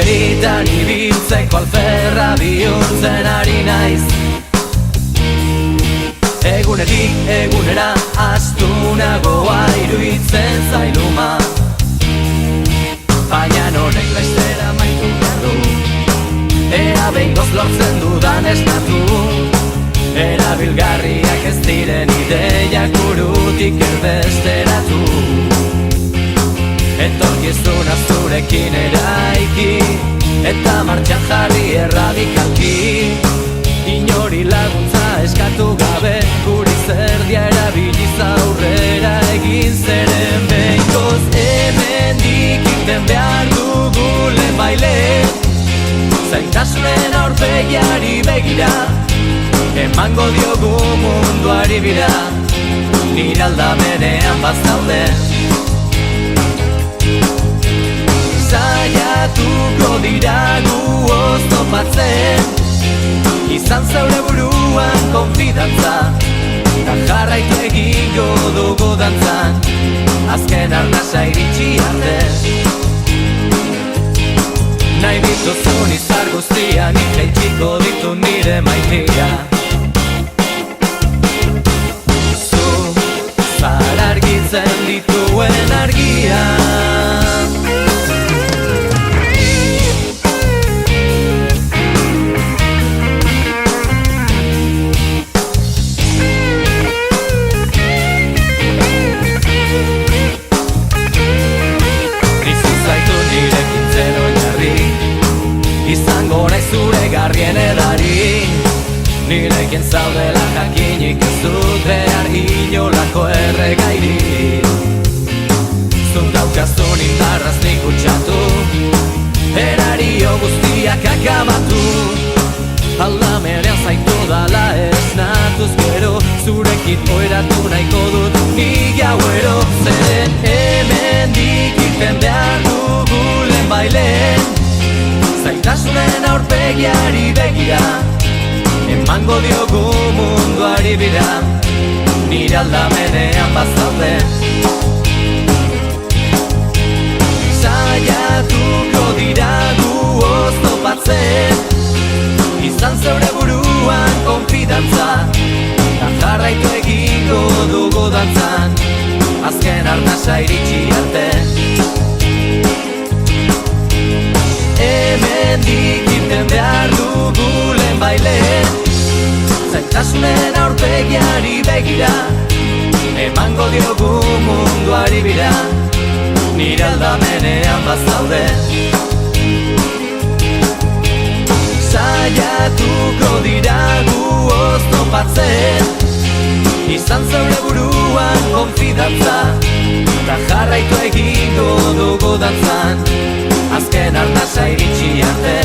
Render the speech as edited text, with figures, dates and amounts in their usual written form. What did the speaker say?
Txikeritan ibiltzeko alferra bihurtzen ari naiz. Egunetik egunera astunagoa iruditzen zailuma, baina honek bestera maitu behar du. Ea behingoz lortzen dudan esnatu, erabilgarriak ez diren ideiak burutik erbesteratu. Etorkizuna zurekin eraiki, eta martxan jarri erradikalki. Inori laguntza eskatu gabe, guri zerdia erabiliz aurrera egin. Zeren behingoz hemendik irten behar dugu lehenbailehen, zailtasunen aurpegiari begira, emango diogu munduari bira, nire aldamenean bazaude. Saiatuko dira gu oztopatzen, izan zeure buruan konfidantza, eta jarraitu egingo dugu dantzan, azken arnasa iritsi arte. Nahi dituzun izar guztia, nik jaitsiko ditu nire maitea. Zu zara argitzen dituen argia. Izango nahi zure garrien edari, nirekin zaudela jakinik ez dut behar inolako erregairi. Zuk daukazun indarraz nik utxatu, erario guztiak akabatu. Aldamenean zaitu dala esnatuz gero, zurekin oiratu nahiko dut nik gauero. Zeren hemendik irten behar dugu lehenbailehen, zailtasunen aurpegiari begira, emango diogu munduari bira, nire aldamenean bazaude. Saiatuko dira gu oztopatzen, izan zeure buruan konfidantza, eta jarraitu egingo dugu dantzan, azken arnasa iritsi arte. Hemendik irten behar dugu lehenbailehen, zailtasunen aurpegiari begira, emango diogu munduari bira, nire aldamenean bazaude. Saiatuko dira gu oztopatzen, izan zeure buruan konfidantza, eta jarraitu egingo dugu dantzan, azken arnasa iritsi arte.